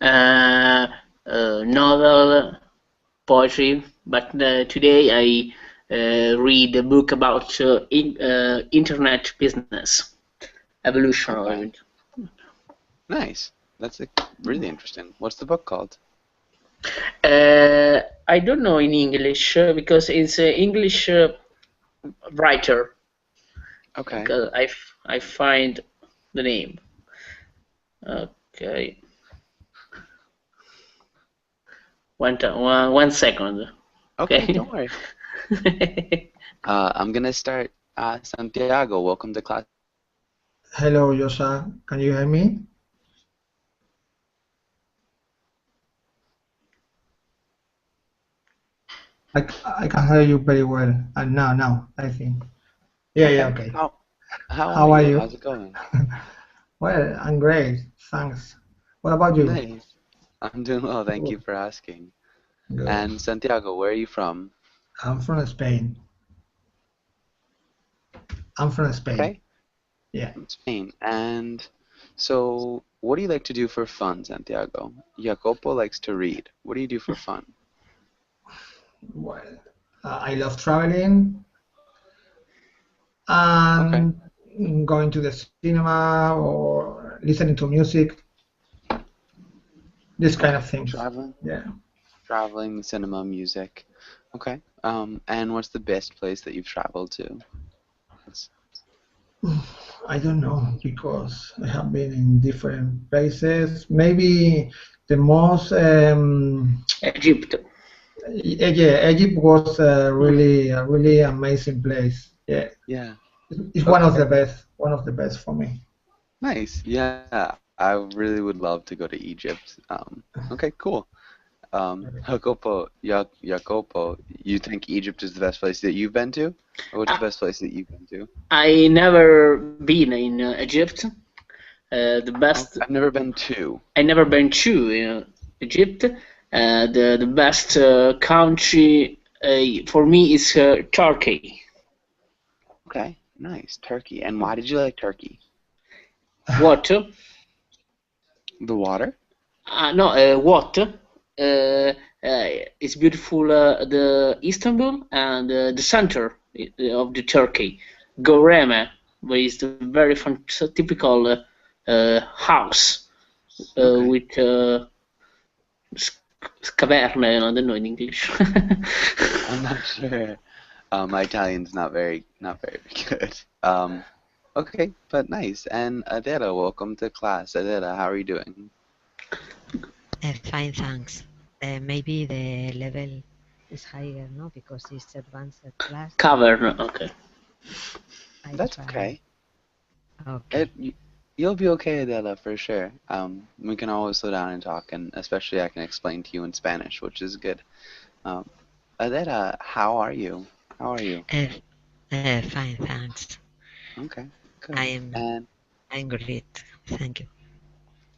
uh, novel, poetry. But today I read a book about internet business, evolution of Okay, it. nice. That's really interesting. What's the book called? I don't know in English because it's an English writer. Okay. Because I find the name. Okay, one second. Okay, Okay. don't worry. I'm gonna start. Santiago, welcome to class. Hello, Josa. Can you hear me? I can hear you very well. And now, I think. Yeah, Okay. okay. How are How are you? you? How's it going? Well, I'm great. Thanks. What about you? Nice. I'm doing well, thank you Good. for asking. Good. And Santiago, where are you from? I'm from Spain. I'm from Spain. Okay, Yeah. from Spain. And so, what do you like to do for fun, Santiago? Jacopo likes to read. What do you do for fun? Well, I love traveling Okay. and going to the cinema or listening to music, this kind Okay. of things. Traveling, Yeah. traveling, cinema, music. Okay. And what's the best place that you've traveled to? That's, I don't know because I have been in different places. Maybe the most, Egypt. yeah, Egypt was a really amazing place. Yeah, yeah. it's Okay. one of the best for me. Nice. Yeah. I really would love to go to Egypt. Okay, cool. Jacopo, you think Egypt is the best place that you've been to? Or what's the I, best place that you've been to? I never been in Egypt. The best I've never been to. I never been to Egypt. The best country for me is Turkey. Okay, nice. Turkey. And why did you like Turkey? What? The water? No, what? It's beautiful. The Istanbul and the center of the Turkey, Goreme, where is the very typical house Okay. with caverne. I don't know in English. I'm not sure. My Italian's not very good. Okay, but nice. And Adela, welcome to class. Adela, how are you doing? Fine, thanks. Maybe the level is higher, no? Because it's advanced class, but Cavern. Okay. I That's try. okay. Okay. You'll be okay, Adela, for sure. We can always slow down and talk, and especially I can explain to you in Spanish, which is good. Um, Adela, how are you? How are you? Uh, fine, thanks. Okay, good. I'm And I'm great. Thank you.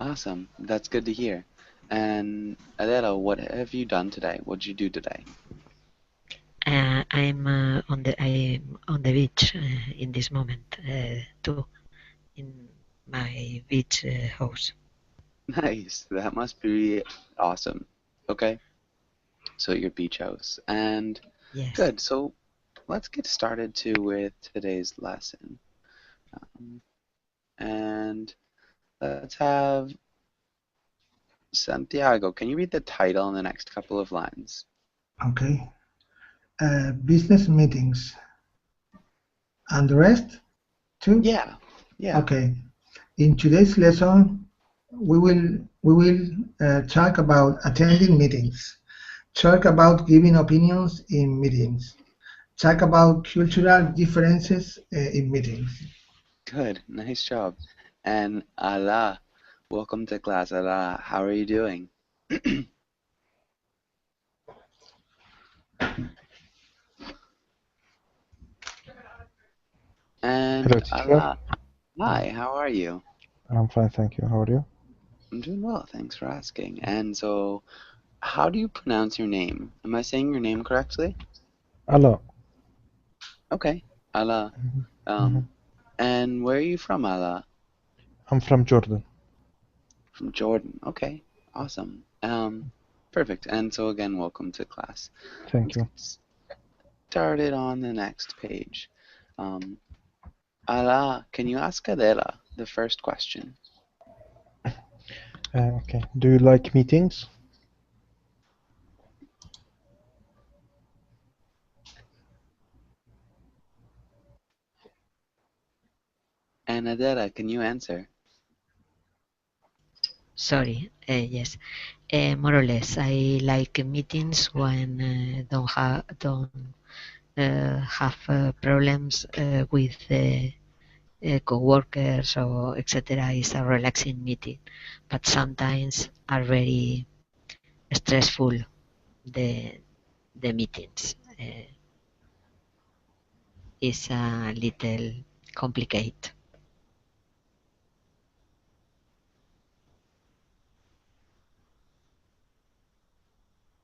awesome. That's good to hear. And Adela, what have you done today? What did you do today? I'm on the beach in this moment too, in my beach house. Nice. That must be awesome. Okay, so your beach house. And Yes. good. So let's get started too with today's lesson. Um, and let's have Santiago. Can you read the title in the next couple of lines? Okay. Business meetings and the rest too. Yeah. Yeah. Okay. In today's lesson, we will talk about attending meetings, talk about giving opinions in meetings, talk about cultural differences in meetings. Good. Nice job. And Allah, welcome to class. Allah, how are you doing? Hello, And teacher. Allah, hi, how are you? I'm fine, thank you. How are you? I'm doing well, thanks for asking. And so, how do you pronounce your name? Am I saying your name correctly? Hello. Okay, Allah. Mhm. And where are you from, Allah? I'm from Jordan. From Jordan. Okay, Awesome. Perfect. And so again, welcome to class. Thank you. Let's get started on the next page. Ala, can you ask Adela the first question? Okay. Do you like meetings? And Adela, can you answer? Sorry, yes. More or less, I like meetings when don't have problems with co-workers or etc. It's a relaxing meeting, but sometimes are very stressful. The meetings is a little complicated.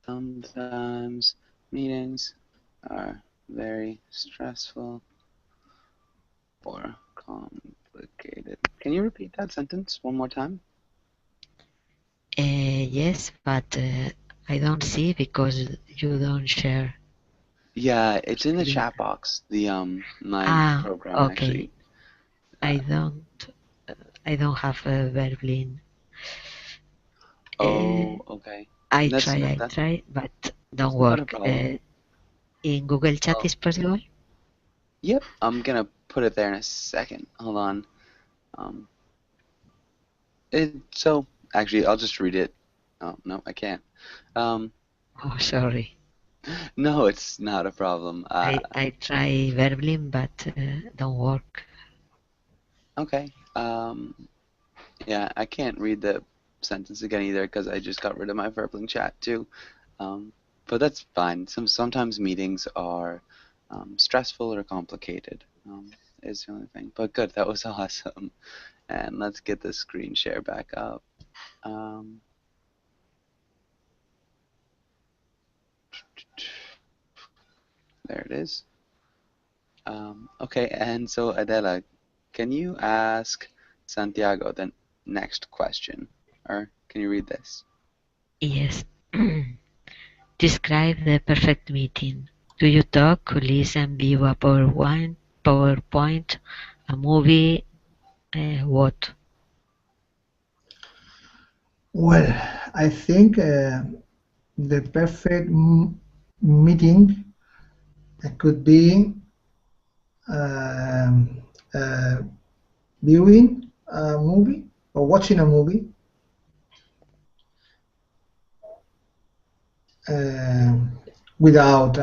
Sometimes meetings are very stressful or complicated. Can you repeat that sentence one more time? Yes, but I don't see because you don't share. Yeah, it's in the Screen. chat box. The my program Okay. actually. I don't have a Verblin. Oh, okay. I That's try, but don't not a work. problem. In Google Chat Oh. is possible? Yep, I'm gonna put it there in a second. Hold on. So actually, I'll just read it. Oh no, I can't. Oh, sorry. No, it's not a problem. I try Verblin, but don't work. Okay. Yeah, I can't read the sentence again either because I just got rid of my Verblin chat too. But that's fine. Sometimes meetings are stressful or complicated. Is the only thing. But good, that was awesome. And let's get the screen share back up. There it is. Okay, and so Adela, can you ask Santiago the next question? Or can you read this? Yes. Describe the perfect meeting. Do you talk, listen, view a PowerPoint, a movie, what? Well, I think the perfect meeting could be viewing a movie or watching a movie without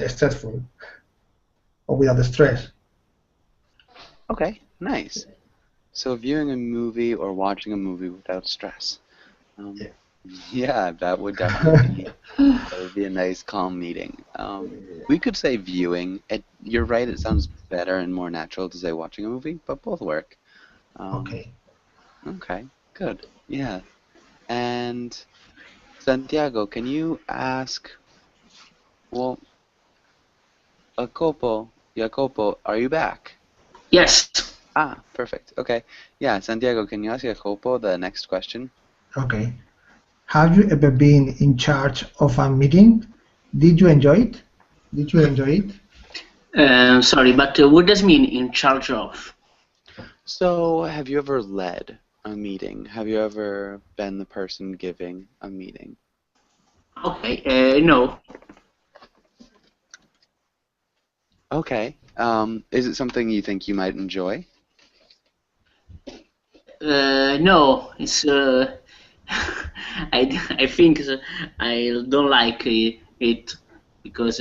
stressful or without the stress. Okay, nice. So viewing a movie or watching a movie without stress. Yeah, that would definitely be a nice calm meeting. We could say viewing. You're right, it sounds better and more natural to say watching a movie, but both work. Okay. Okay, good. Yeah. And Santiago, can you ask, well, Jacopo, are you back? Yes. Ah, perfect. Okay. Yeah, Santiago, can you ask Jacopo the next question? Okay. Have you ever been in charge of a meeting? Did you enjoy it? Did you enjoy it? Sorry, but what does mean in charge of? So, have you ever led a meeting? Have you ever been the person giving a meeting? Okay, no. Okay. Is it something you think you might enjoy? No, it's I think I don't like it because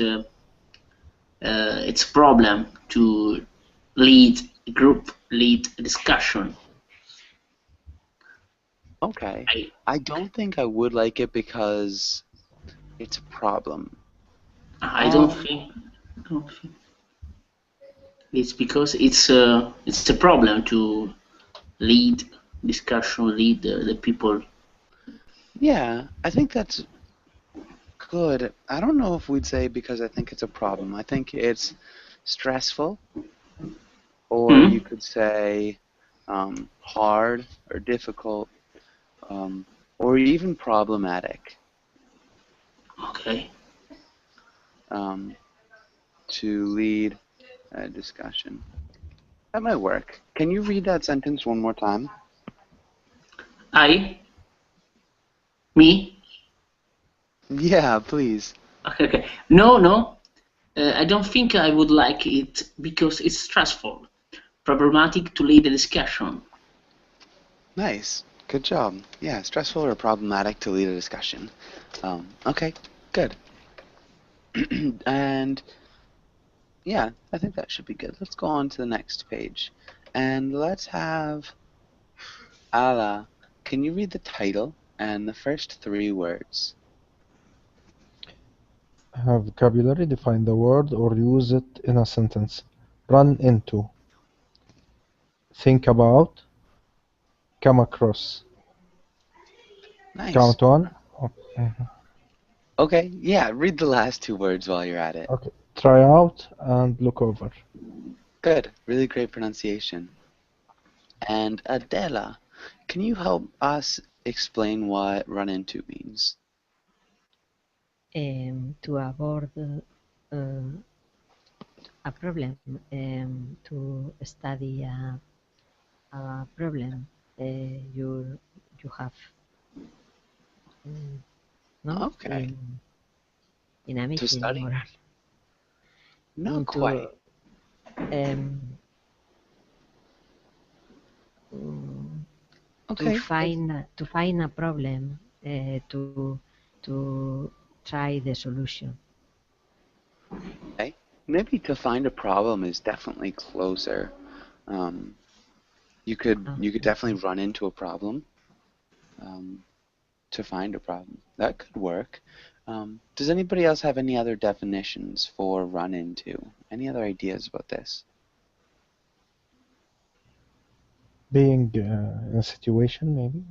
it's a problem to lead a group, lead a discussion. Okay. I don't think I would like it because it's a problem. I don't think it's because it's a problem to lead discussion, lead the people. Yeah, I think that's good. I don't know if we'd say because I think it's a problem. I think it's stressful, or you could say hard or difficult, or even problematic. Okay. To lead a discussion. That might work. Can you read that sentence one more time? I? Me? Yeah, please. Okay. No. I don't think I would like it because it's stressful. Problematic to lead a discussion. Nice. Good job. Yeah, stressful or problematic to lead a discussion. Okay, good. And yeah, I think that should be good. Let's go on to the next page. And let's have Ala. Can you read the title and the first 3 words? Have vocabulary, define the word or use it in a sentence. Run into. Think about. Come across. Nice. Count on. Okay, yeah, read the last 2 words while you're at it. Okay. Try out and look over. Good. Really great pronunciation. And Adela, can you help us explain what run into means? To avoid a problem, to study a problem you have no Okay. in a To meeting study? or Not quite. um, mm, Okay. to find a problem to try the solution. Okay. Maybe to find a problem is definitely closer. You could definitely run into a problem to find a problem. That could work. Does anybody else have any other definitions for run into? Any other ideas about this? Being in a situation, maybe.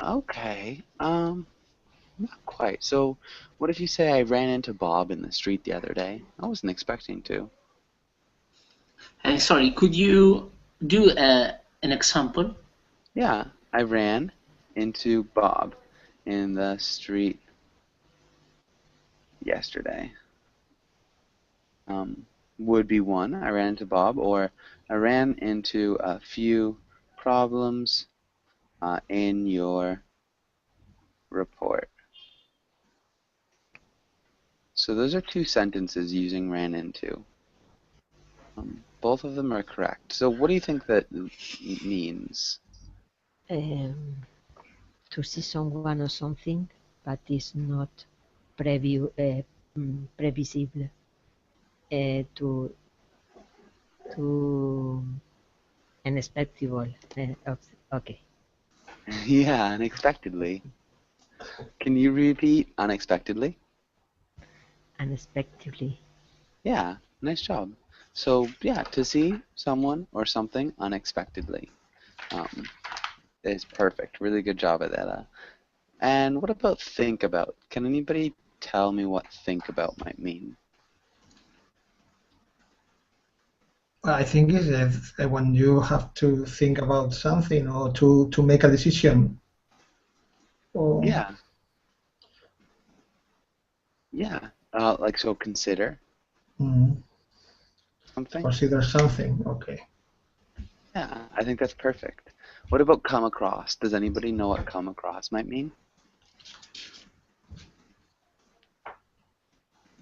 Okay. Not quite. So, what if you say I ran into Bob in the street the other day? I wasn't expecting to. Sorry, could you do an example? Yeah, I ran into Bob in the street yesterday. Would be one, I ran into Bob, or I ran into a few problems in your report. So those are 2 sentences using ran into. Both of them are correct. So what do you think that means? To see someone or something, but is not previsible to unexpected. Okay. Yeah, unexpectedly. Can you repeat unexpectedly? Unexpectedly. Yeah, nice job. So yeah, to see someone or something unexpectedly is perfect. Really good job at that. And what about think about? Can anybody tell me what think about might mean? I think it's when you have to think about something or to make a decision. Or, Yeah. Yeah. Like so consider something. consider something. Okay. Yeah, I think that's perfect. What about come across? Does anybody know what come across might mean?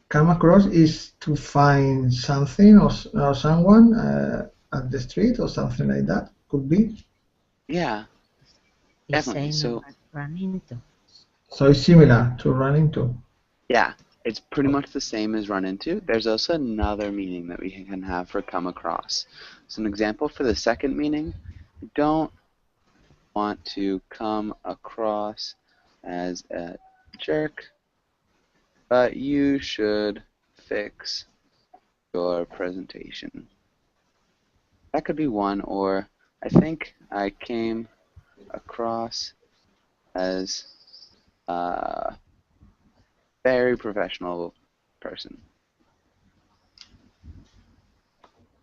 Come across is to find something or someone at the street or something like that. Could be. Yeah, definitely. So Run into. So it's similar to run into. yeah, it's pretty much the same as run into. There's also another meaning that we can have for come across. So an example for the second meaning, I don't want to come across as a jerk, but you should fix your presentation. That could be one, or I think I came across as a very professional person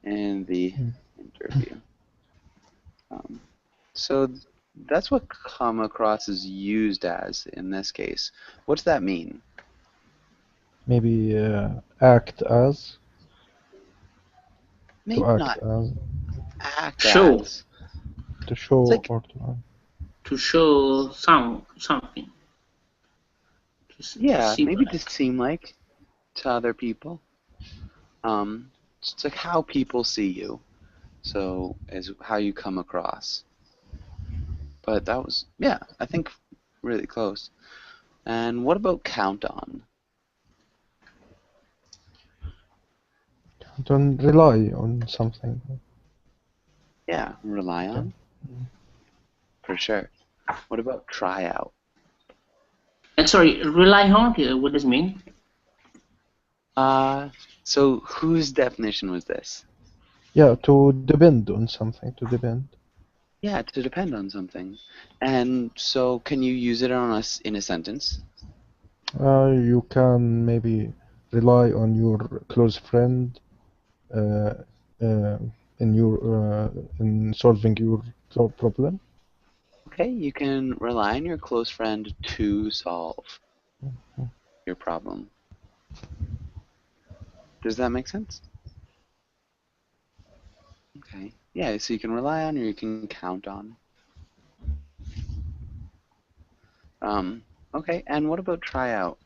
in the interview. So that's what come across is used as in this case. What's that mean? Maybe act as, Maybe to act not as, act Show. as. to show It's like, or to. To show something. To yeah, see maybe to like. seem like to other people. It's like how people see you. So is how you come across. But that was, yeah, I think really close. And what about count on? Don't rely on something. Yeah, rely on, for sure. What about try out? And sorry, rely on. What does it mean? So whose definition was this? Yeah, to depend on something, to depend. Yeah, to depend on something. And so can you use it on us in a sentence? You can maybe rely on your close friend uh, in solving your problem. Okay, you can rely on your close friend to solve your problem. Does that make sense? Okay. Yeah, so you can rely on or you can count on. Okay, and what about try out?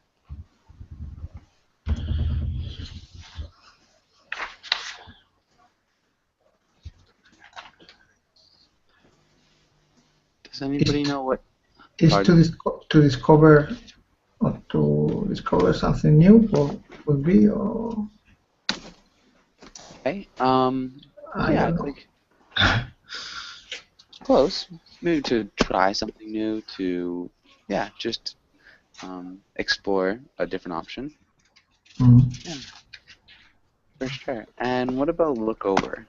Does anybody know what? Is Pardon? to discover or to discover something new, or would be, or Okay. I Yeah, don't it's know. like close. Maybe to try something new, to yeah, just explore a different option. Mm. Yeah, for sure. And what about look over?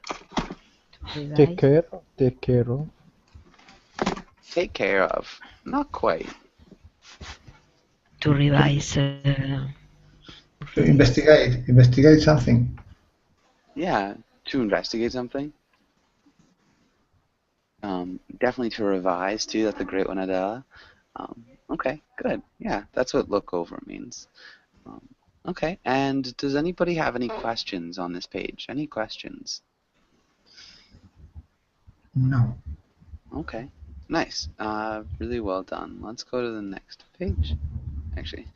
Take Revise. care, take care of. Take care of. Not quite. To revise. To investigate something. Yeah, to investigate something. Definitely to revise too. That's a great one, Adela. Okay, good. Yeah, that's what look over means. Um, okay, and does anybody have any questions on this page? Any questions? No. Okay, nice. Really well done. Let's go to the next page. Actually,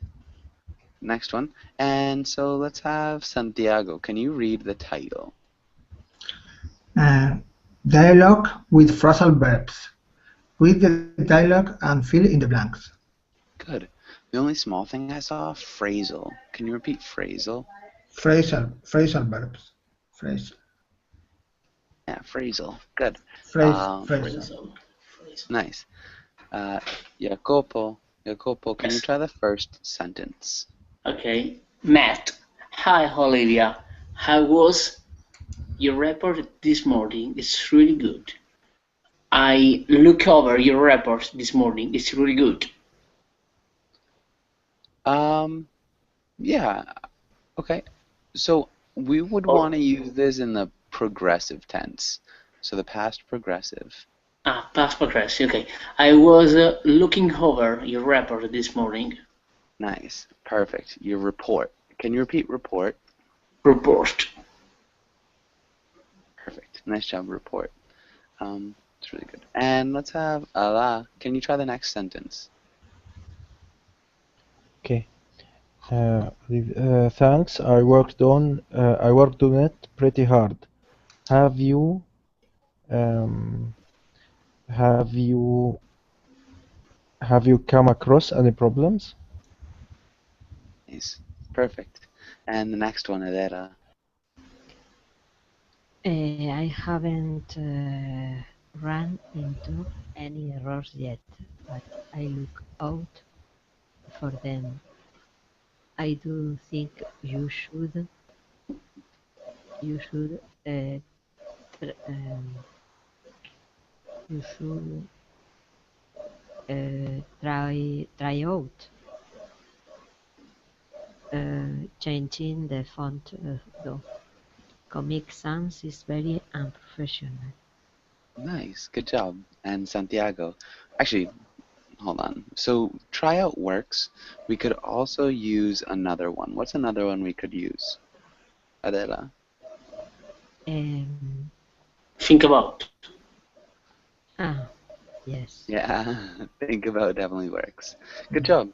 next one. And so let's have Santiago. Can you read the title? Dialogue with phrasal verbs. Read the dialogue and fill in the blanks. Good. The only small thing I saw, phrasal. Can you repeat phrasal? Phrasal verbs. Yeah, phrasal. Good. Phrasal. Nice. Jacopo, can you Yes. try the first sentence? Okay. Matt. Hi, Olivia. How was your report this morning? It's really good. I look over your report this morning. It's really good. Yeah. Okay. So we would Or want to use this in the progressive tense. So the past progressive. past progressive. Okay. I was looking over your report this morning. Nice. Perfect. Your report. Can you repeat report? Report. Perfect. Nice job, report. It's really good. And let's have Ala. Can you try the next sentence? Okay. Thanks. I worked on it pretty hard. Have you um, have you come across any problems? Nice. Perfect. And the next one, Adela. I haven't run into any errors yet, but I look out for them. I do think you should you should try out changing the font though. Comic Sans is very unprofessional. Nice, good job. And Santiago, actually, hold on. So tryout works. We could also use another one. What's another one we could use? Adela? Um, Think about. ah, yes. Yeah, think about definitely works. Good job.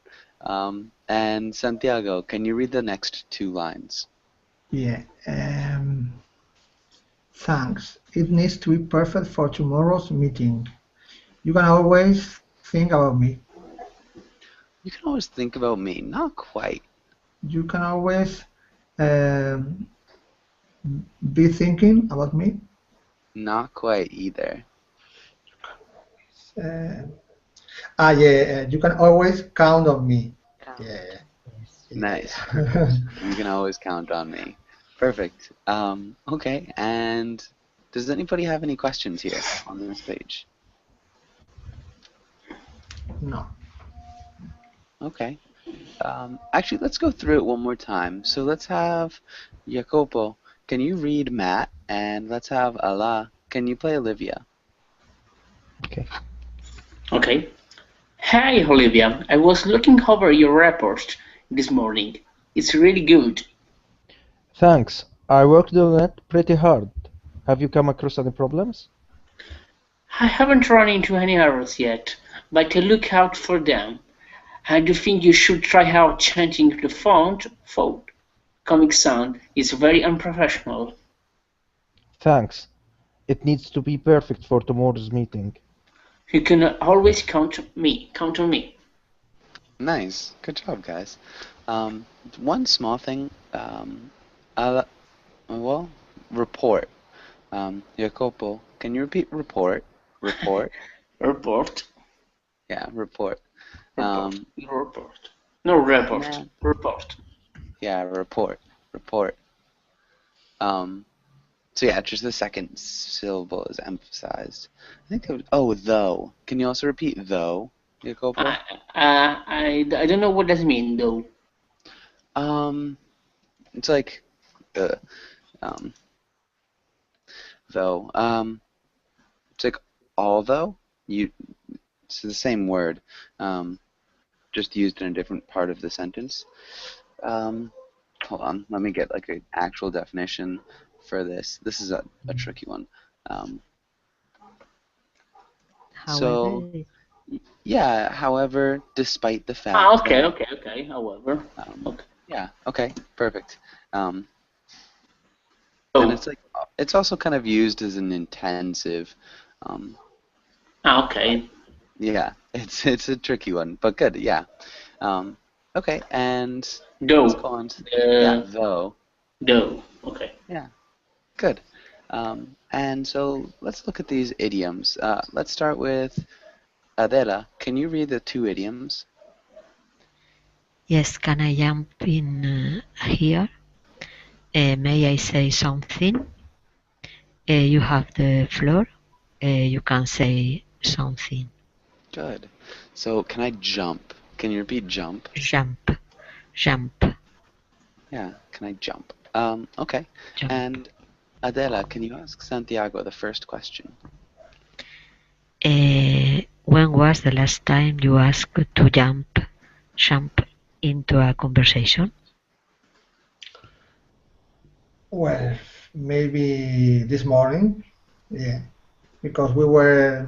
And Santiago, can you read the next two lines? Yeah. Thanks. It needs to be perfect for tomorrow's meeting. You can always think about me. You can always think about me. Not quite. You can always um, be thinking about me. Not quite either. Uh, yeah. You can always count on me. Count. Yeah. Yes. Nice. Yeah. You can always count on me. Perfect. Okay, and does anybody have any questions here on this page? No. Okay. Actually, let's go through it one more time. So let's have Jacopo. Can you read Matt? And let's have Allah. Can you play Olivia? Okay. Okay. Hi, Olivia. I was looking over your report this morning. It's really good. Thanks. I worked on it pretty hard. Have you come across any problems? I haven't run into any errors yet, but I look out for them. I do think you should try out changing the font. Comic Sans is very unprofessional. Thanks. It needs to be perfect for tomorrow's meeting. You can always count on me. Nice. Good job, guys. One small thing. Well, report. Jacopo, can you repeat report? Report. Report. Yeah, report. Report. No, report. Matt. Report. Yeah, report. Report. So yeah, just the second syllable is emphasized. I think that would, oh, though. Can you also repeat though, Jacopo? I don't know what that means though. It's like, um, though. It's like although it's the same word, just used in a different part of the sentence. Hold on, let me get like an actual definition for this. This is a tricky one. So However, yeah, however, despite the fact Okay. that, However. Okay. yeah, okay, perfect. And Oh. it's like it's also kind of used as an intensive. Okay. Yeah, it's a tricky one, but good. Yeah. Okay, and let's go Though. on to yeah, though. Though. Okay. Yeah, good. And so let's look at these idioms. Let's start with Adela. Can you read the two idioms? yes, can I jump in here? May I say something? You have the floor. You can say something. Good. So can I jump? Can you repeat jump? Jump. Jump. Yeah, can I jump? Okay. Jump. And Adela, can you ask Santiago the first question? When was the last time you asked to jump into a conversation? Well, maybe this morning. Yeah, because we were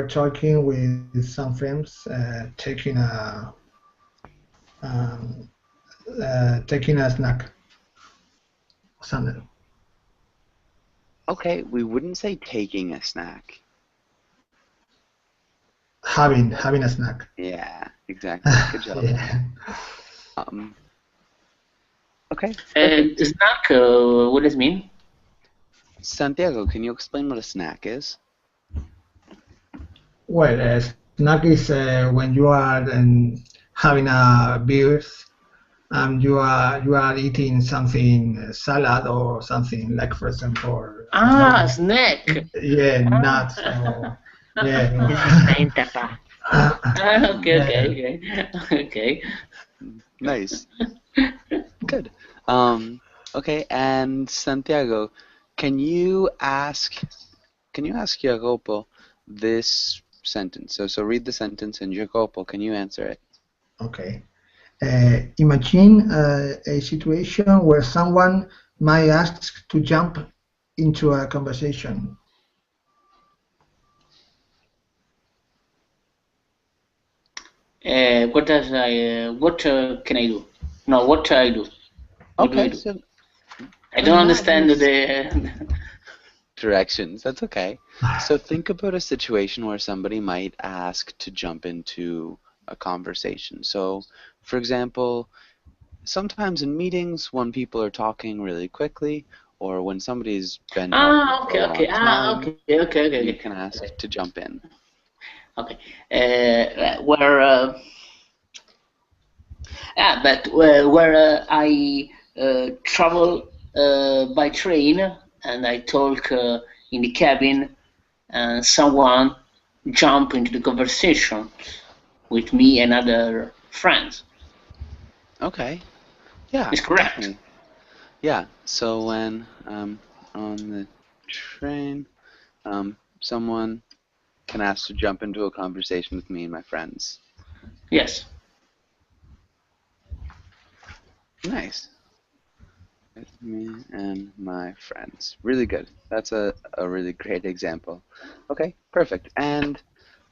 talking with some friends, um, taking a snack. Something. Okay, we wouldn't say taking a snack. Having a snack. Yeah, exactly. Good job. Yeah. Okay. Snack. What does it mean? Santiago, can you explain what a snack is? Well, snack is when you are having a beer and you are eating something salad or something like, for example, Snack. yeah, nuts or yeah. Okay. Nice. Good. Okay, and Santiago, can you can you ask Jacopo this sentence? So read the sentence, and Jacopo, can you answer it? Okay. Imagine a situation where someone might ask to jump into a conversation. What can I do? No, what I do? What do I Okay, do? so I don't not understand use the. directions. That's okay. So think about a situation where somebody might ask to jump into a conversation. So, for example, sometimes in meetings when people are talking really quickly, or when somebody's been talking for a long time, you can ask to jump in. Okay. Where I travel by train and I talk in the cabin, and someone jump into the conversation with me and other friends. Okay. Yeah, Is correct. definitely. Yeah. So when on the train, someone can ask to jump into a conversation with me and my friends. Yes. Nice. With me and my friends. Really good. That's a really great example. Okay, perfect. And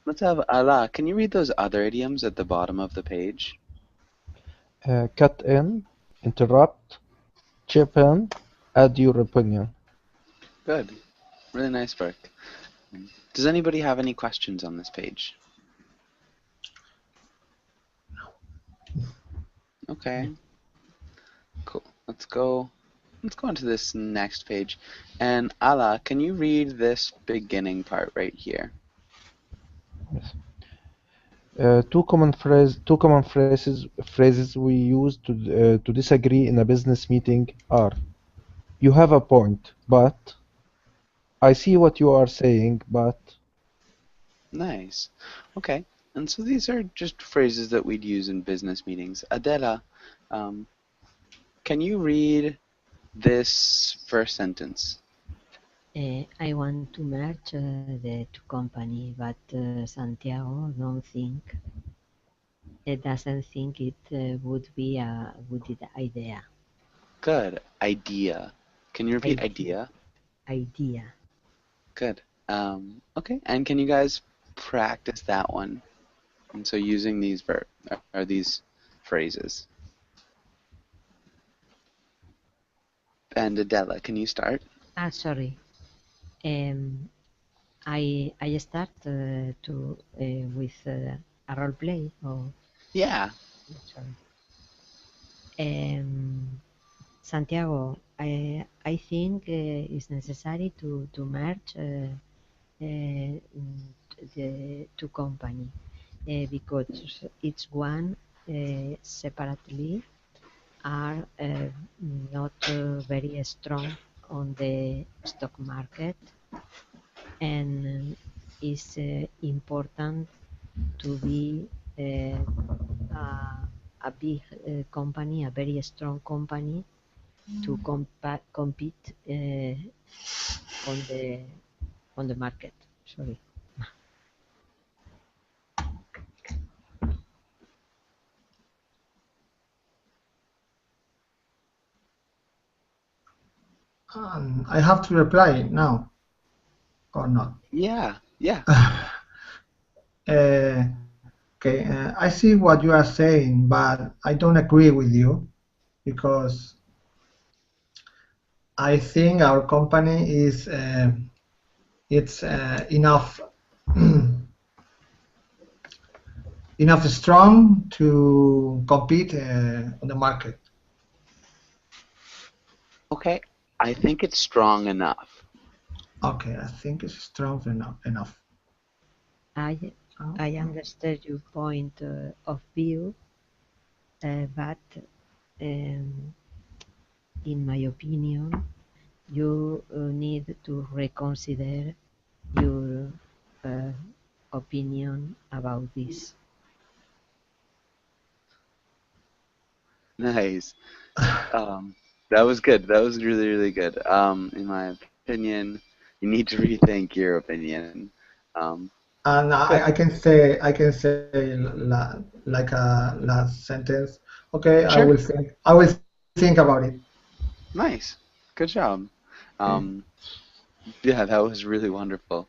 let's have Ala. Can you read those other idioms at the bottom of the page? Cut in, interrupt, chip in, add your opinion. Good. Really nice work. Does anybody have any questions on this page? Okay. Cool. Let's go on to this next page. And Ala, can you read this beginning part right here? Yes. Two common phrases we use to disagree in a business meeting are: "You have a point, but," "I see what you are saying, but." Nice. Okay. And so these are just phrases that we'd use in business meetings. Adela, can you read this first sentence? I want to merge the two company, but Santiago doesn't think it would be a good idea. Good. Idea. Can you repeat idea? Idea. Good. Okay. And can you guys practice that one? And so using these these phrases. And Adela, can you start? Sorry. I start with a role play. Or Yeah. sorry. Santiago, I think it's necessary to merge the two company because each one separately are not very strong on the stock market, and it's important to be a big company, a very strong company to compete on the market. Sorry. I have to reply now or not. Yeah. Yeah. Okay, I see what you are saying, but I don't agree with you because I think our company is it's enough enough strong to compete on the market. Okay. I think it's strong enough. Okay, I think it's strong enough. I understand your point of view, but in my opinion, you need to reconsider your opinion about this. Nice. That was good. That was really, really good. In my opinion, you need to rethink your opinion. And Good. I can say like a last sentence. Okay, Sure. I will think about it. Nice. Good job. Okay. Um, yeah, that was really wonderful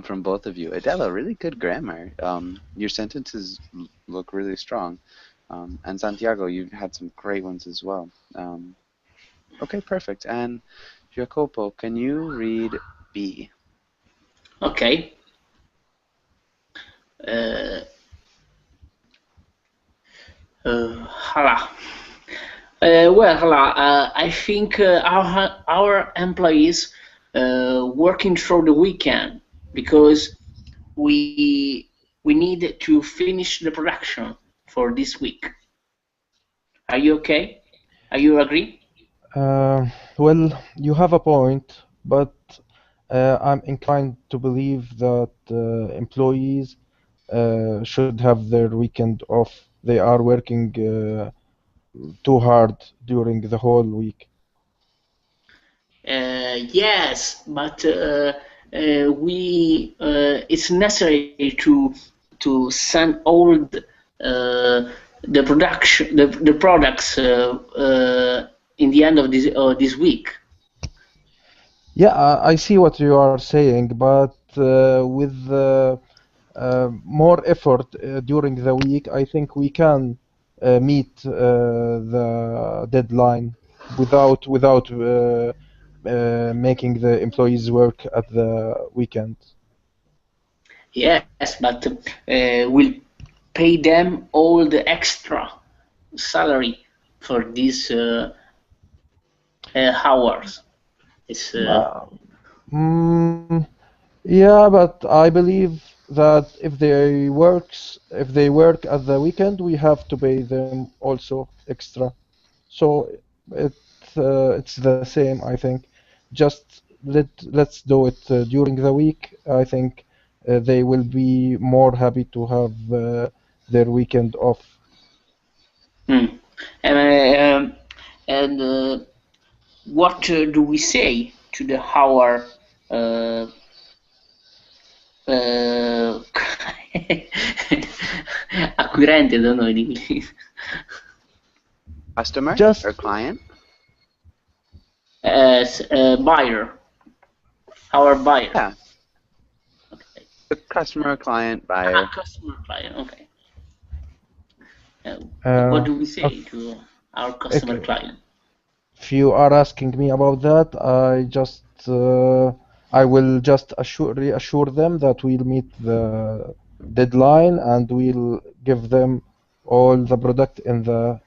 from both of you. Adela, really good grammar. Your sentences look really strong. And Santiago, you had some great ones as well. Okay, perfect. And Jacopo, can you read B? Okay. Uh, Hala. Well, Hala, I think our employees working through the weekend because we we need to finish the production for this week. Are you okay? Are you agree? Well, you have a point, but I'm inclined to believe that employees should have their weekend off. They are working too hard during the whole week. Yes, but we it's necessary to send all the production the products in the end of this week. Yeah, I see what you are saying, but with more effort during the week, I think we can meet the deadline without making the employees work at the weekend. Yes, but we'll pay them all the extra salary for these hours. It's Uh, mm, yeah, but I believe that if they work at the weekend, we have to pay them also extra. So it it's the same, I think. Just let's do it during the week. I think they will be more happy to have their weekend off. hmm. And, what do we say to the hour uh, uh, acquirente, don't know in English. Customer Just or client? As buyer, our buyer. Yeah, Okay. the customer, client, buyer. Customer client. Okay. What uh, do we say if, to our customer if client? if you are asking me about that, I will just reassure them that we'll meet the deadline and we'll give them all the product in the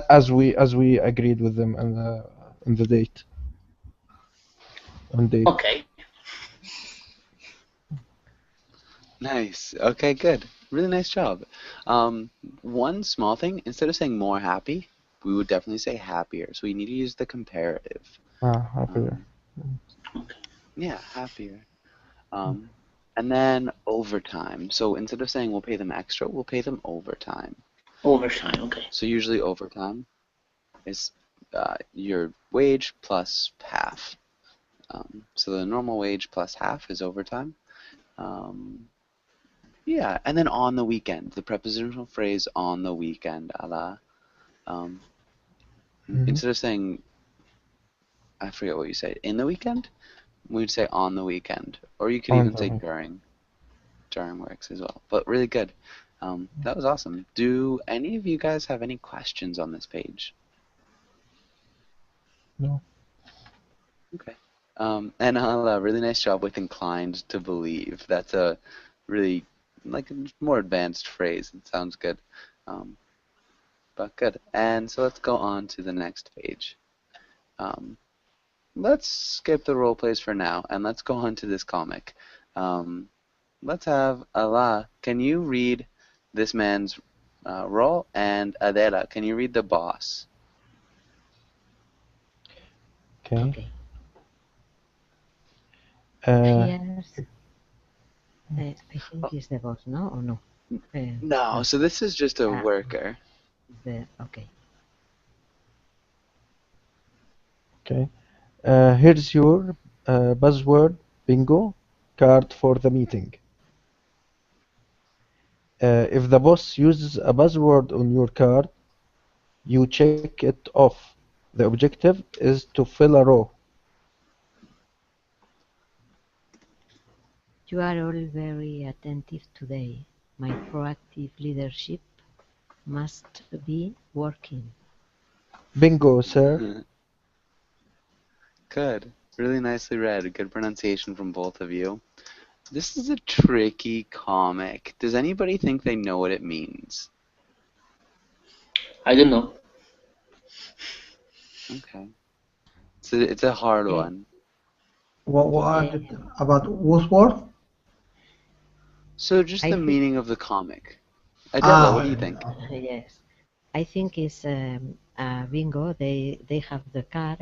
as we agreed with them in the date. Okay. Nice. Okay, good. Really nice job. One small thing, instead of saying more happy, we would definitely say happier. So we need to use the comparative. Happy. Um, yeah, happier. And then overtime. So instead of saying we'll pay them extra, we'll pay them overtime. Overtime. Okay. So usually overtime is your wage plus half. So the normal wage plus half is overtime. Um, yeah, and then on the weekend, the prepositional phrase on the weekend, a la, um, Mhm. instead of saying, I forget what you said, in the weekend, we'd say on the weekend, or you could On even the say week. during. During works as well, but really good. That was awesome. Do any of you guys have any questions on this page? No. Okay. And a really nice job with inclined to believe. That's a really like a more advanced phrase. It sounds good. Um, but good. And so let's go on to the next page. Um, let's skip the role plays for now and let's go on to this comic. Let's have Allah. Can you read this man's role? And Adela, can you read the boss? Okay. Okay. Uh, Here's, I think is the boss, no? Or no? No, No. so this is just a Ah, worker. okay. Okay. Here's your buzzword bingo card for the meeting. If the boss uses a buzzword on your card, you check it off. The objective is to fill a row. You are all very attentive today. My proactive leadership must be working. Bingo, sir. Good. Really nicely read. Good pronunciation from both of you. This is a tricky comic. Does anybody think they know what it means? I don't know. Okay. So it's a hard one. What about Wordsworth? So just I the think- meaning of the comic. Adela, what do you okay. think? Yes, I think it's bingo. They have the card.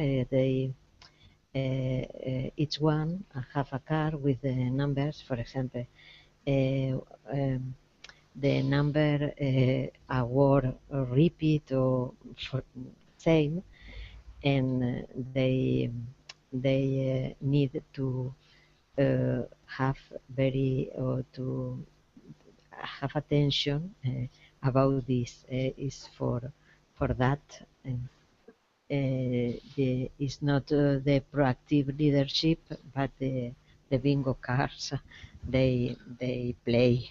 Each one have a card with the numbers. For example, the number a word repeat or same, and they need to have very or to have attention about this. Is for that. It's not the proactive leadership, but the bingo cards they play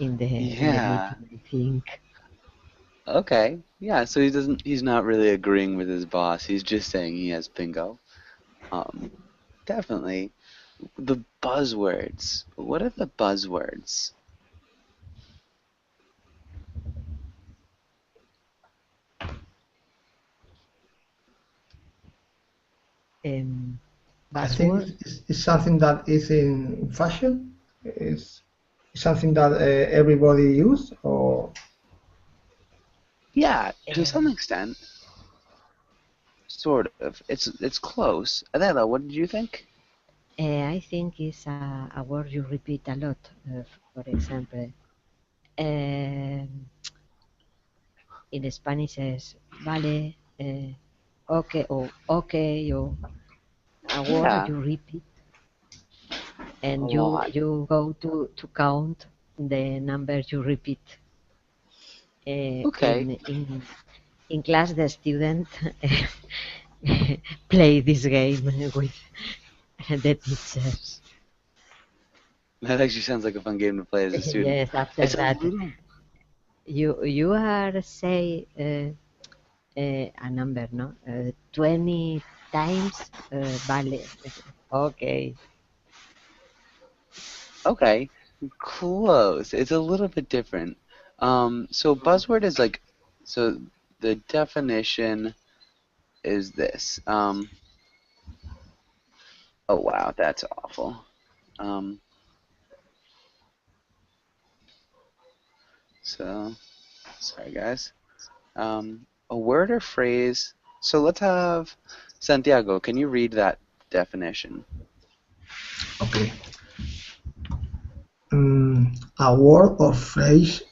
in the Yeah. meeting, I think. Okay. Yeah, so he's not really agreeing with his boss. He's just saying he has bingo. Definitely. The buzzwords. What are the buzzwords? I think Buzzword. it's something that is in fashion. It's something that everybody use, or Yeah, to some extent. Sort of. It's close. Adela, what did you think? I think it's a word you repeat a lot. For example, in Spanish is vale, okay, or okay, or a word Yeah, you repeat, a and lot. you go to count the number you repeat. Okay. In class, the student play this game with the teachers. That actually sounds like a fun game to play as a student. Yes, after It's a that, little. you are say a number, no? 20 times vale. Okay. Okay, close. It's a little bit different. So buzzword is like, so the definition is this. Oh wow, that's awful. Um, so sorry guys. A word or phrase. So let's have Santiago. Can you read that definition? okay. A word or phrase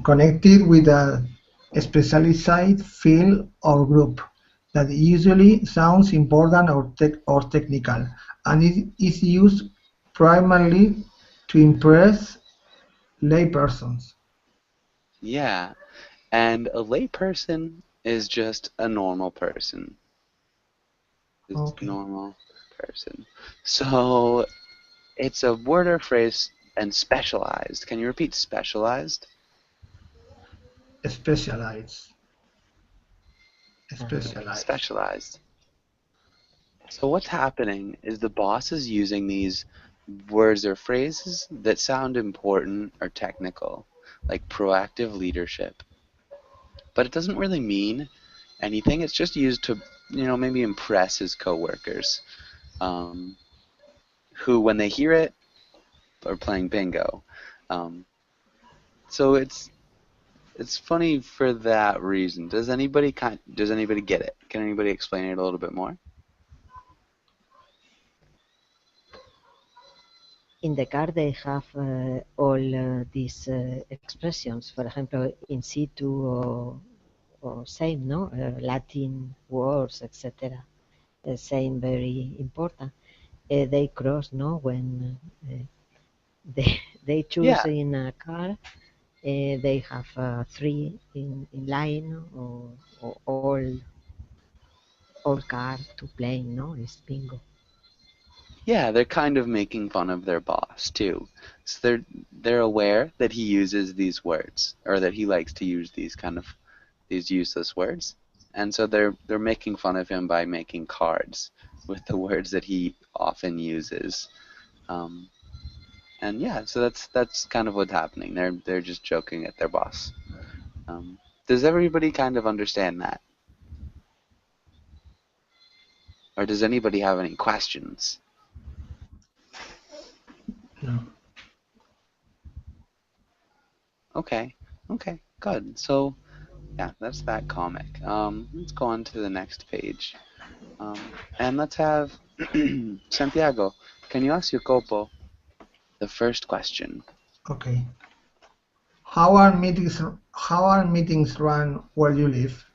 connected with a specialized field or group that usually sounds important or technical, and it is used primarily to impress laypersons. Yeah, and a layperson is just a normal person. Just a Okay. normal person. So it's a word or phrase and specialized. Can you repeat specialized? Specialized. Specialized. Specialized. So what's happening is the boss is using these words or phrases that sound important or technical, like proactive leadership. But it doesn't really mean anything. It's just used to, maybe impress his coworkers, who, when they hear it, are playing bingo. Um, so it's funny for that reason. Does anybody get it? Can anybody explain it a little bit more? In the card, they have all these expressions. For example, in situ or same, no? Latin words, etc. saying very important. They cross, no, when they choose Yeah, in a car. They have three in line, or all car to play. No, it's bingo. yeah, they're kind of making fun of their boss too. So they're aware that he uses these words, or that he likes to use these useless words, and so they're making fun of him by making cards with the words that he often uses. Um, and yeah, so that's kind of what's happening. They're just joking at their boss. Um, does everybody kind of understand that, or does anybody have any questions? No. Okay, okay, good. So yeah, that's that comic. Let's go on to the next page. And let's have Santiago. Can you ask Jacopo the first question? Okay. How are meetings run where you live?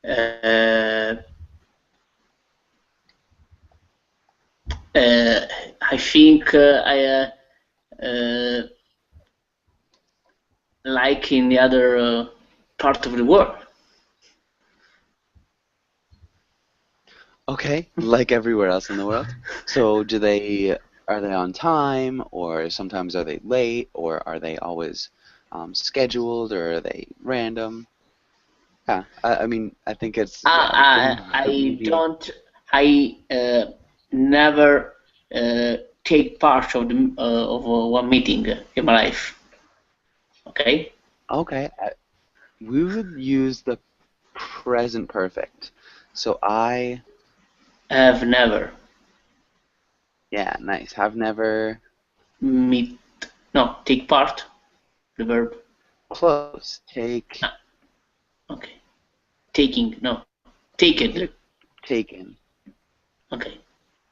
Uh, I think I like in the other part of the world. Okay, like everywhere else in the world. So are they on time, or sometimes are they late, or are they always scheduled, or are they random? Yeah, I mean, I think it's pretty I easy. don't. I never take part of one meeting in my life. Okay. Okay, we would use the present perfect. So Have never yeah, nice. Have never meet. No, take part. The verb. close. Take Ah, okay. Taking. No. Taken. either taken. Okay.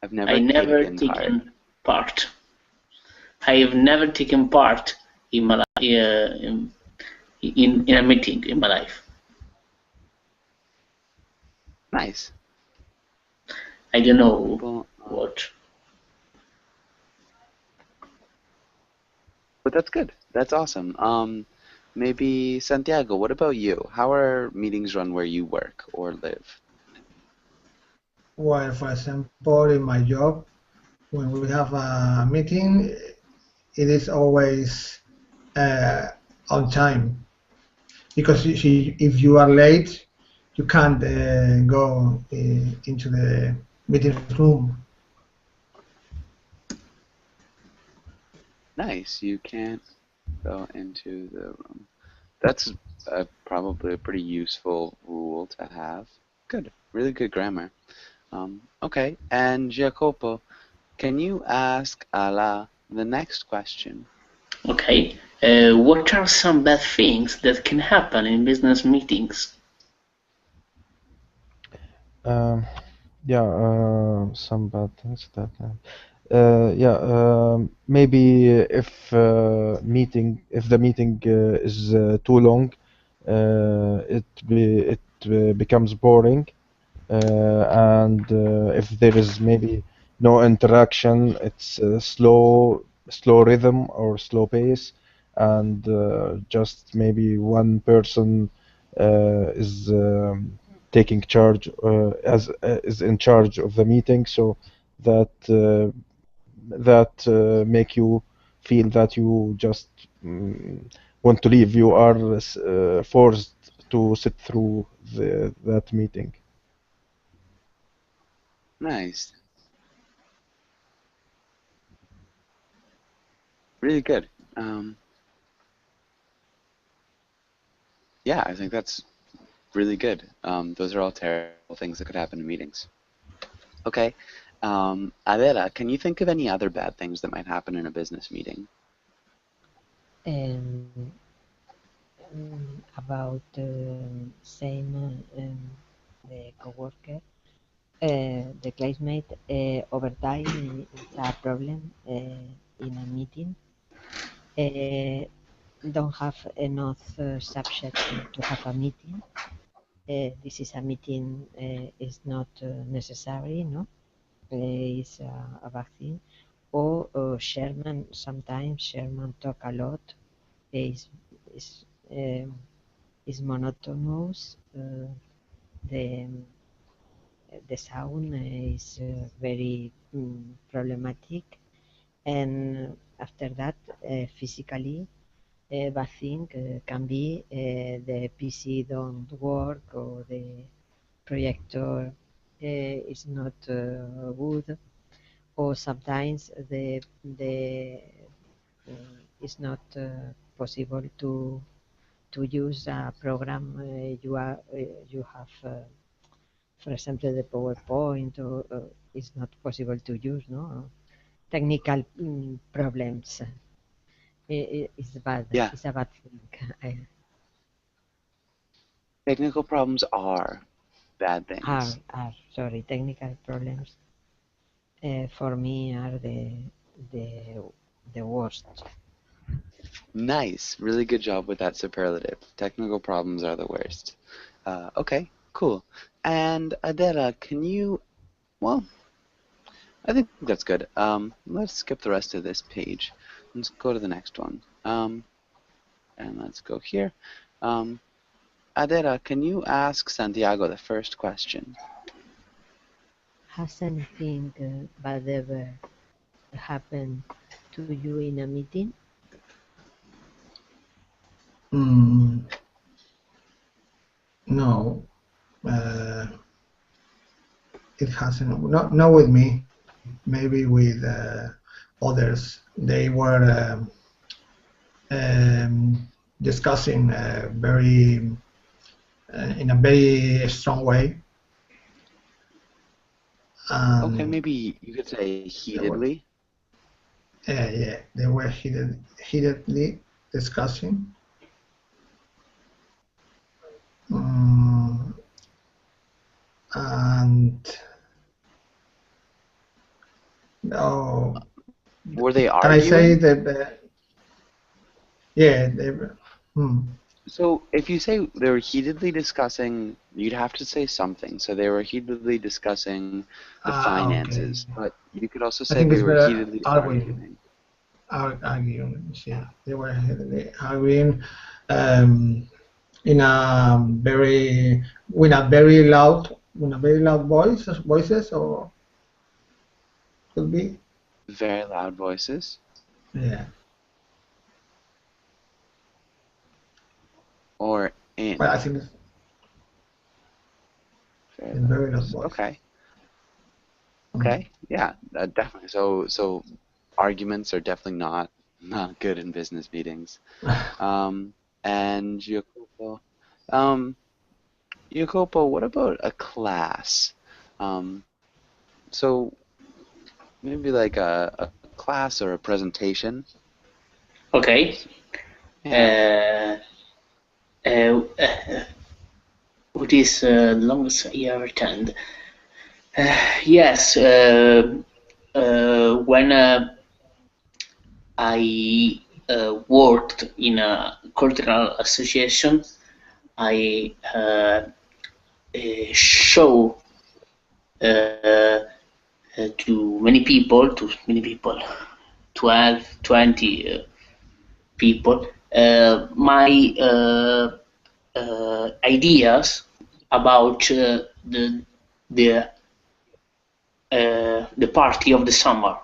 I've I never never taken part. taken part. I have never taken part in my life, in a meeting in my life. Nice. I don't know Well, what. but that's good. That's awesome. Maybe Santiago, what about you? How are meetings run where you work or live? Well, for example, in my job, when we have a meeting, it is always uh, on time because if you are late, you can't go into the meeting room. Nice. You can't go into the room. That's probably a pretty useful rule to have. Good. Really good grammar. Okay. And Jacopo, can you ask Ala the next question? Okay. What are some bad things that can happen in business meetings? Um, yeah, some bad things that. Yeah, maybe if the meeting is too long, it becomes boring, and if there is maybe no interaction, it's slow rhythm or slow pace, and just maybe one person is taking charge as is in charge of the meeting, so that make you feel that you just want to leave. You are forced to sit through that meeting. Nice. Really good. Yeah, I think that's really good. Those are all terrible things that could happen in meetings. Okay. Adela, can you think of any other bad things that might happen in a business meeting? Um, about same the coworker, the classmate, overtime is a problem in a meeting. don't have enough subjects to have a meeting. This is a meeting is not necessary, no? It's a bad thing. Or Sherman, sometimes Sherman talk a lot. Is is um, is monotonous. The the sound is very problematic, and after that, physically, bad thing can be the PC don't work or the projector is not good, or sometimes the it's not possible to use a program you have. For example, the PowerPoint or it's not possible to use, no? Technical problems. It's bad. Yeah, It's a bad thing. technical problems are bad things. Sorry, technical problems for me are the the worst. Nice. Really good job with that superlative. Technical problems are the worst. Okay, cool. And Adela, can you, well, I think that's good. Let's skip the rest of this page. Let's go to the next one. And let's go here. Adela, can you ask Santiago the first question? Has anything bad ever happened to you in a meeting? No, it hasn't. Not with me. Maybe with others. They were discussing very in a very strong way. Okay, maybe you could say heatedly. Yeah, they were heatedly discussing. And Were they can I say arguing? that? Yeah, they were. So if you say they were heatedly discussing, you'd have to say something. So they were heatedly discussing the Okay. finances, but you could also I say think they it's were better heatedly arguing. arguing. Arguing. Yeah, they were heatedly arguing in a very very loud voices, or could be. Very loud voices. Yeah. Or in But I think it's very in loud very loud voices. voice. Okay. Okay. Yeah, definitely. So arguments are definitely not good in business meetings. And Jacopo, what about a class? So maybe like a class or a presentation. Okay. Yeah. What is the longest I ever attend? Yes. When I worked in a cultural association, I show to many people, 12, 20 people, my ideas about the the party of the summer,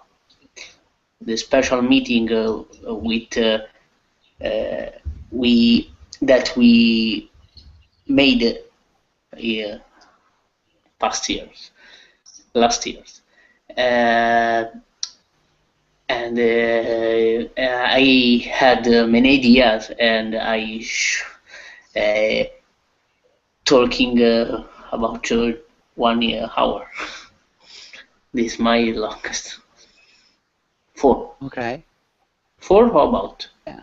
the special meeting with we that we made last years, uh, and I had many ideas, and I talking about 1 hour. This is my longest. 4. Okay. 4? How about? Yeah.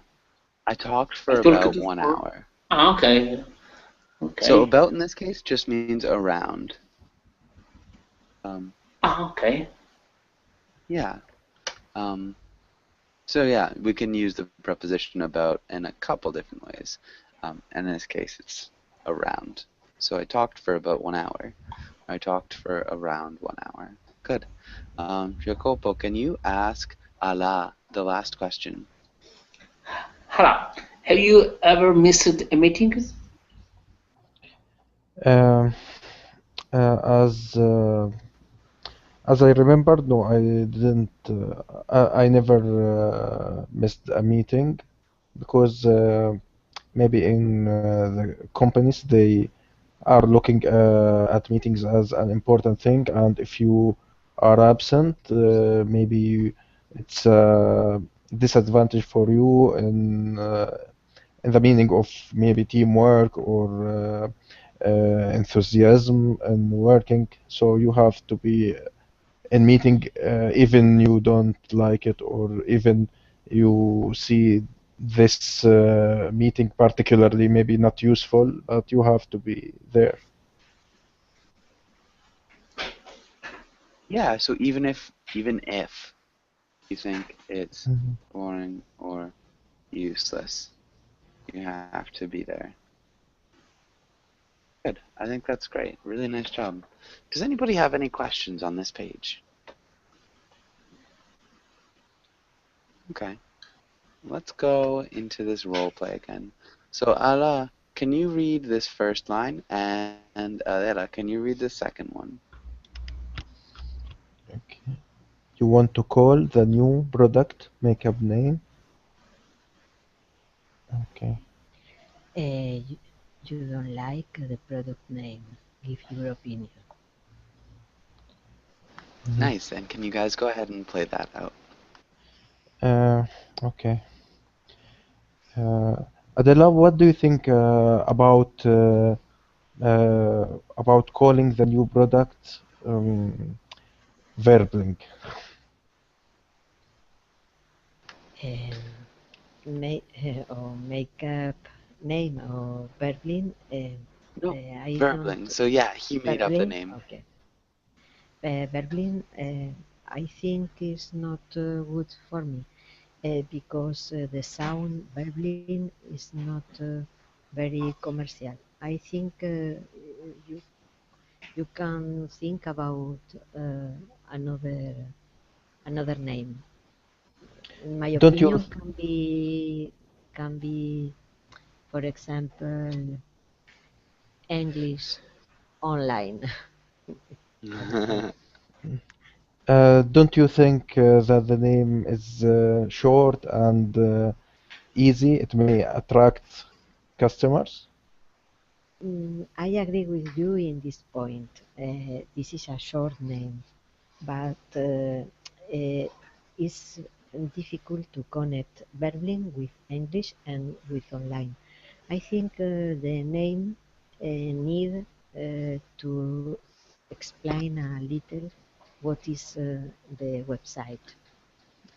I talked I for talked about to 1 4. hour. Okay. So Okay. about in this case just means around. Okay. Yeah. So yeah, we can use the preposition about in a couple different ways. In this case, it's around. So I talked for about 1 hour. I talked for around 1 hour. Good. Jacopo, can you ask Ala the last question? Hala, have you ever missed a meeting? Um, as I remember, no, I didn't. I never missed a meeting because maybe in the companies they are looking at meetings as an important thing, and if you are absent, maybe it's a disadvantage for you in the meaning of maybe teamwork or enthusiasm and working. So you have to be in meeting even you don't like it or even you see this meeting particularly maybe not useful, but you have to be there. Yeah, so even if you think it's Mhm. boring or useless, you have to be there. Good. I think that's great. Really nice job. Does anybody have any questions on this page? Okay. Let's go into this role play again. So Ala, can you read this first line? And Adela, can you read the second one? Okay. You want to call the new product makeup name? Okay. You don't like the product name. Give your opinion. Mhm. Nice. And can you guys go ahead and play that out? Okay. Adela, what do you think about calling the new product Verbling? Or makeup name or Berlin. No, I Verbling. don't. So yeah, he made up the Berlin. name. Okay. Berlin. I think is not good for me because the sound Berlin is not very commercial. I think you you can think about another name. In my Don't you? opinion, can be, for example, English online. Don't you think that the name is short and easy? It may attract customers. I agree with you in this point. This is a short name, but it's difficult to connect Berlin with English and with online. I think the name need to explain a little what is the website.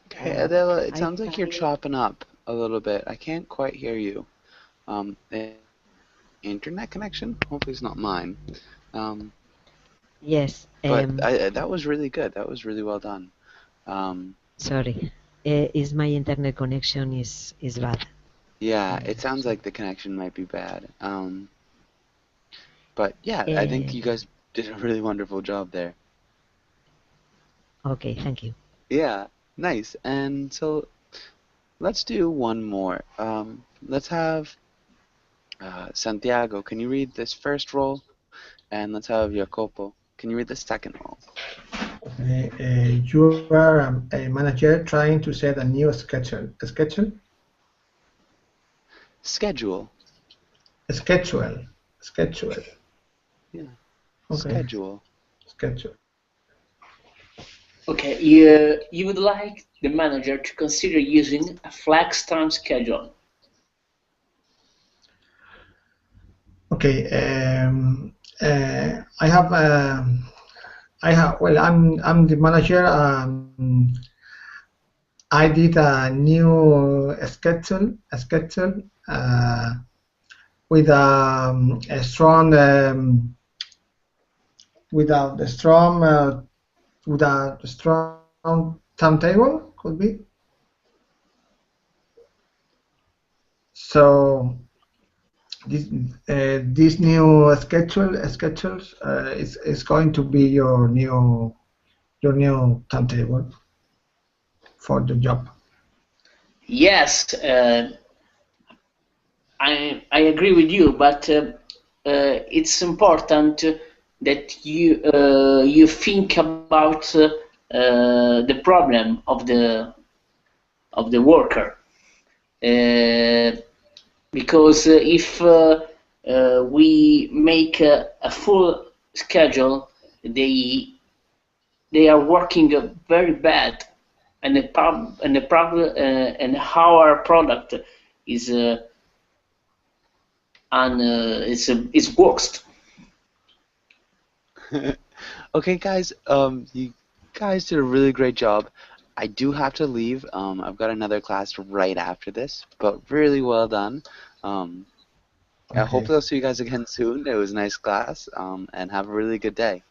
Okay, Adela, it I sounds like you're find chopping up a little bit. I can't quite hear you. Internet connection? Hopefully it's not mine. yes. But that was really good. That was really well done. Sorry, is my internet connection is bad. Yeah, it sounds like the connection might be bad. But yeah, I think you guys did a really wonderful job there. Okay, thank you. Yeah, nice. And so let's do one more. Let's have Santiago. Can you read this first role? And let's have Jacopo. Can you read the second role? You are a manager trying to set a new schedule. Schedule. Schedule. Yeah. Okay. Schedule. Schedule. Okay, you would like the manager to consider using a flex time schedule. Okay. I have. Well, I'm the manager. I did a new schedule with a strong with a strong timetable, could be. So this new schedules is going to be your new timetable for the job. Yes, I agree with you, but it's important that you think about the problem of the worker, because if we make a full schedule, they are working very bad, and the problem and how our product is it's worst. Okay, guys. You guys did a really great job. I do have to leave. I've got another class right after this, but really well done. Yeah, Okay. hopefully I'll see you guys again soon. It was a nice class. And have a really good day.